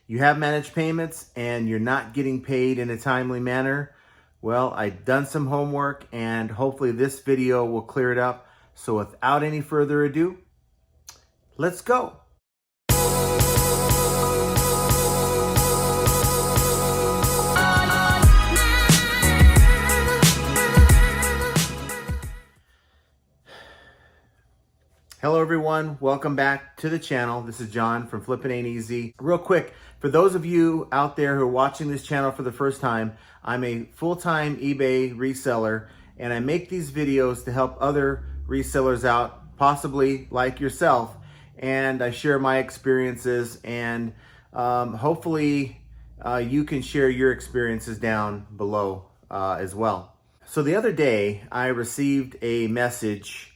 you have managed payments and you're not getting paid in a timely manner, well, I've done some homework and hopefully this video will clear it up. So without any further ado, let's go. Hello everyone, welcome back to the channel. This is John from Flippin Ain't Easy. Real quick, for those of you out there who are watching this channel for the first time, I'm a full-time eBay reseller and I make these videos to help other resellers out, possibly like yourself, and I share my experiences and hopefully you can share your experiences down below as well. So the other day I received a message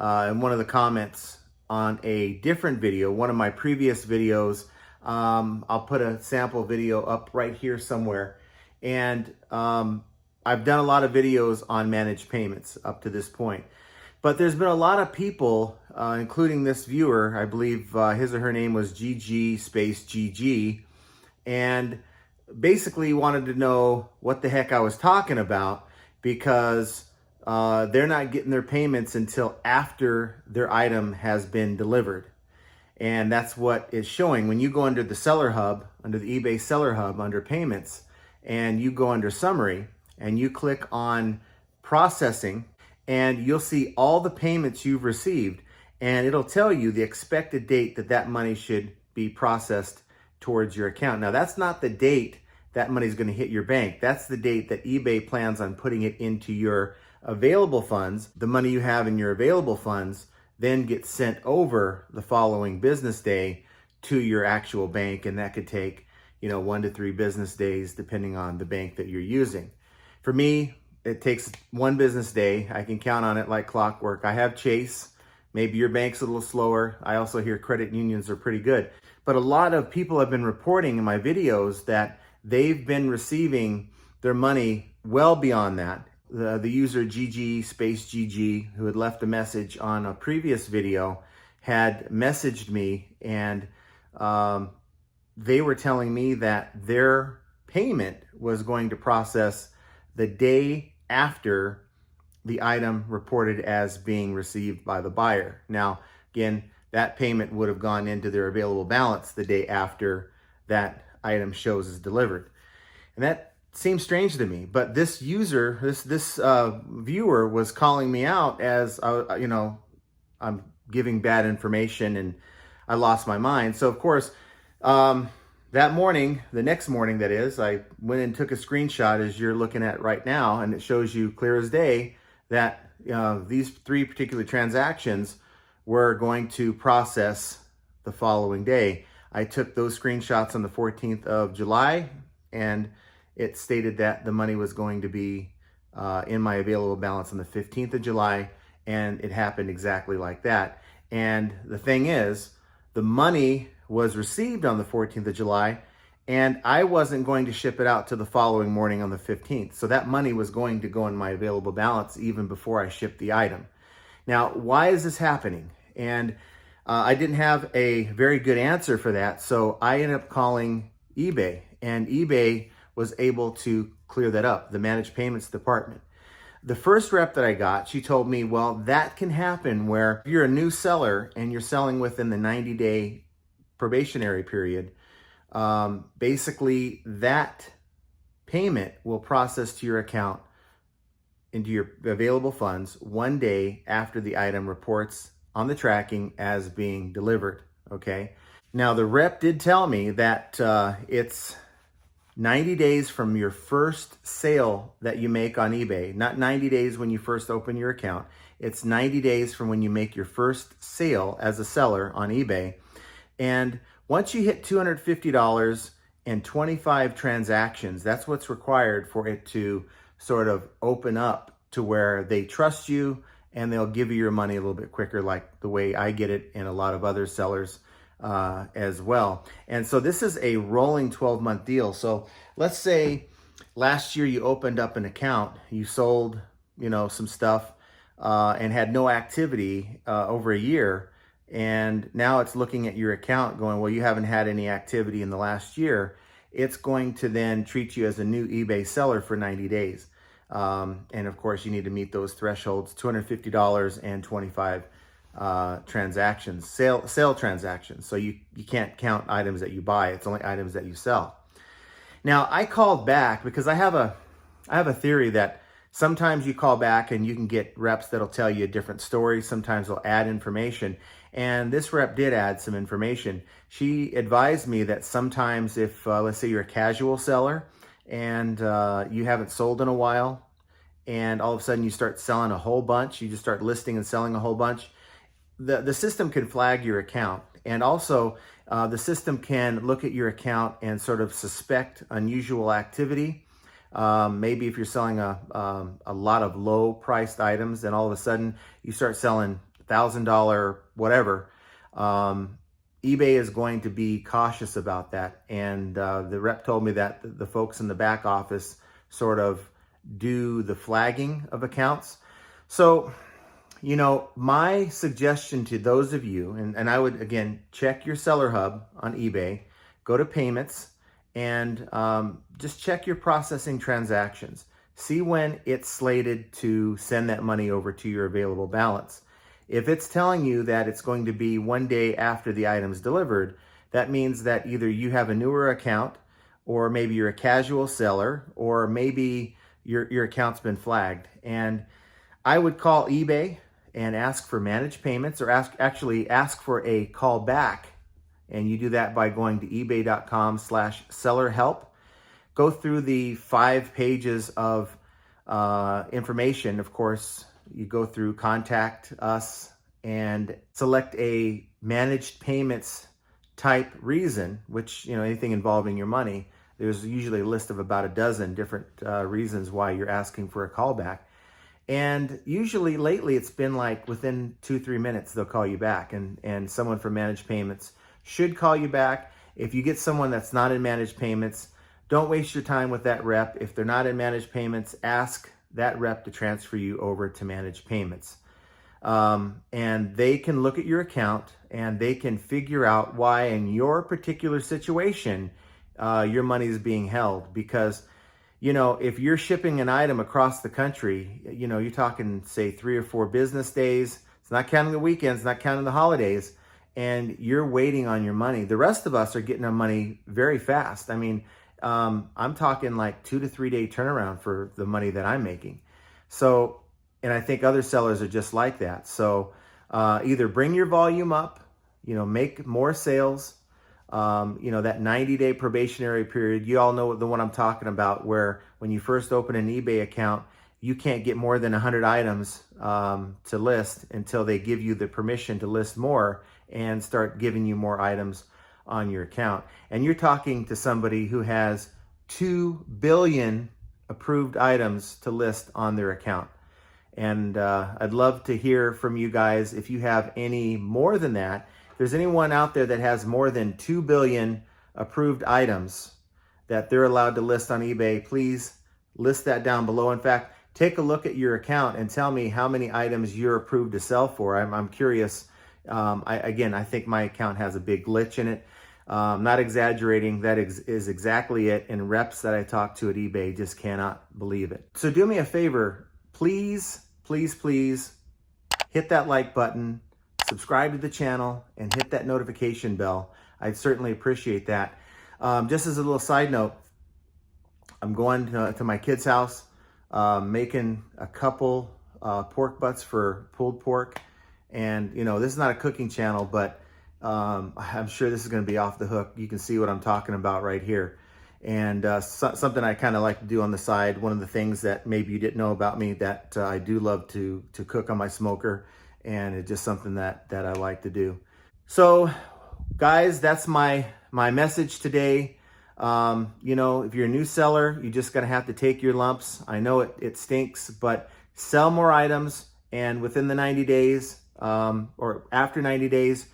in one of the comments on a different video, one of my previous videos. I'll put a sample video up right here somewhere. And I've done a lot of videos on managed payments up to this point. But there's been a lot of people, including this viewer, I believe his or her name was GG, and basically wanted to know what the heck I was talking about, because they're not getting their payments until after their item has been delivered. And that's what is showing. When you go under the Seller Hub, under the eBay Seller Hub, under Payments, and you go under Summary, and you click on Processing, and you'll see all the payments you've received, and it'll tell you the expected date that that money should be processed towards your account. Now, that's not the date that money's going to hit your bank. That's the date that eBay plans on putting it into your available funds. The money you have in your available funds then gets sent over the following business day to your actual bank, and that could take 1 to 3 business days depending on the bank that you're using. For me, it takes 1 business day. I can count on it like clockwork. I have Chase. Maybe your bank's a little slower. I also hear credit unions are pretty good. But a lot of people have been reporting in my videos that they've been receiving their money well beyond that. The user GG, who had left a message on a previous video, had messaged me, and they were telling me that their payment was going to process the day after the item reported as being received by the buyer. Now, again, that payment would have gone into their available balance the day after that item shows as delivered. And that seems strange to me, but this user, this viewer was calling me out as I'm giving bad information, and I lost my mind. So of course, that morning, the next morning that is, I went and took a screenshot as you're looking at right now, and it shows you clear as day that these 3 particular transactions were going to process the following day. I took those screenshots on the 14th of July, and it stated that the money was going to be in my available balance on the 15th of July, and it happened exactly like that. And the thing is, the money was received on the 14th of July, and I wasn't going to ship it out to the following morning on the 15th. So that money was going to go in my available balance even before I shipped the item. Now, why is this happening? And I didn't have a very good answer for that, so I ended up calling eBay, and eBay was able to clear that up, the managed payments department. The first rep that I got, she told me, well, that can happen where if you're a new seller and you're selling within the 90-day probationary period, basically that payment will process to your account into your available funds 1 day after the item reports on the tracking as being delivered, okay? Now, the rep did tell me that it's 90 days from your first sale that you make on eBay, not 90 days when you first open your account. It's 90 days from when you make your first sale as a seller on eBay. And once you hit $250 and 25 transactions, that's what's required for it to sort of open up to where they trust you and they'll give you your money a little bit quicker, like the way I get it and a lot of other sellers as well. And so this is a rolling 12-month deal. So let's say last year you opened up an account, you sold, some stuff and had no activity over a year, and now it's looking at your account going, well, you haven't had any activity in the last year. It's going to then treat you as a new eBay seller for 90 days. And of course, you need to meet those thresholds, $250 and 25 transactions, sale transactions. So you can't count items that you buy. It's only items that you sell. Now, I called back because I have a theory that sometimes you call back and you can get reps that'll tell you a different story. Sometimes they'll add information. And this rep did add some information. She advised me that sometimes if, let's say you're a casual seller and you haven't sold in a while, and all of a sudden you start selling a whole bunch, you just start listing and selling a whole bunch, the system can flag your account. And also the system can look at your account and sort of suspect unusual activity. Maybe if you're selling a lot of low priced items, then all of a sudden you start selling $1,000 whatever. eBay is going to be cautious about that. And the rep told me that the folks in the back office sort of do the flagging of accounts. So, you know, my suggestion to those of you, and I would, again, check your seller hub on eBay, go to payments, and just check your processing transactions. See when it's slated to send that money over to your available balance. If it's telling you that it's going to be 1 day after the item's delivered, that means that either you have a newer account, or maybe you're a casual seller, or maybe your account's been flagged. And I would call eBay and ask for managed payments, or actually ask for a call back. And you do that by going to ebay.com/sellerhelp. Go through the 5 pages of information. Of course, you go through contact us and select a managed payments type reason, which, you know, anything involving your money. There's usually a list of about a dozen different reasons why you're asking for a callback. And usually lately it's been like within 2-3 minutes they'll call you back, and someone from managed payments should call you back. If you get someone that's not in managed payments, don't waste your time with that rep. If they're not in managed payments, ask that rep to transfer you over to managed payments. And they can look at your account and they can figure out why in your particular situation your money is being held. Because, you know, if you're shipping an item across the country, you know, you're talking, say, 3 or 4 business days. It's not counting the weekends, not counting the holidays, and you're waiting on your money. The rest of us are getting our money very fast. I mean, I'm talking like 2 to 3 day turnaround for the money that I'm making. So, and I think other sellers are just like that. So either bring your volume up, you know, make more sales. You know, that 90-day probationary period, you all know the one I'm talking about, where when you first open an eBay account, you can't get more than 100 items to list until they give you the permission to list more and start giving you more items on your account. And you're talking to somebody who has 2 billion approved items to list on their account. And I'd love to hear from you guys if you have any more than that. If there's anyone out there that has more than 2 billion approved items that they're allowed to list on eBay, please list that down below. In fact, take a look at your account and tell me how many items you're approved to sell for. I'm curious. I think my account has a big glitch in it. Not exaggerating, that is exactly it. And reps that I talk to at eBay just cannot believe it. So do me a favor, please hit that like button, subscribe to the channel, and hit that notification bell. I'd certainly appreciate that. Just as a little side note, I'm going to my kid's house, making a couple pork butts for pulled pork. And, you know, this is not a cooking channel, but I'm sure this is going to be off the hook. You can see what I'm talking about right here. And something I kind of like to do on the side, one of the things that maybe you didn't know about me, that I do love to cook on my smoker, and it's just something that I like to do. So guys, that's my message today. You know, if you're a new seller, you're just going to have to take your lumps. I know it stinks, but sell more items, and within the 90 days, or after 90 days,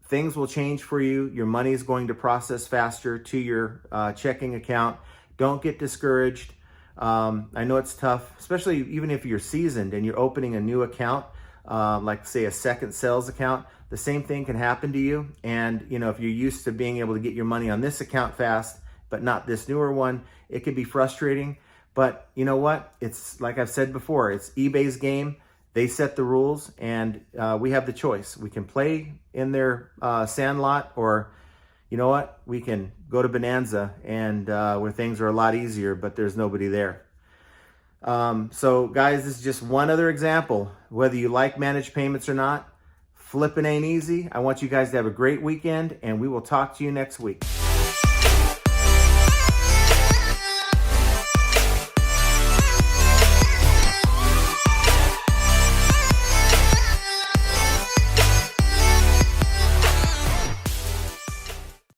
things will change for you. Your money is going to process faster to your checking account. Don't get discouraged. I know it's tough, especially even if you're seasoned and you're opening a new account. like say a second sales account, the same thing can happen to you. And you know, if you're used to being able to get your money on this account fast, but not this newer one, it can be frustrating. But you know what? It's like I've said before, it's eBay's game. They set the rules, and we have the choice. We can play in their sandlot, or you know what? We can go to Bonanza, and where things are a lot easier, but there's nobody there. So guys, this is just one other example. Whether you like managed payments or not, flipping ain't easy. I want you guys to have a great weekend, and we will talk to you next week.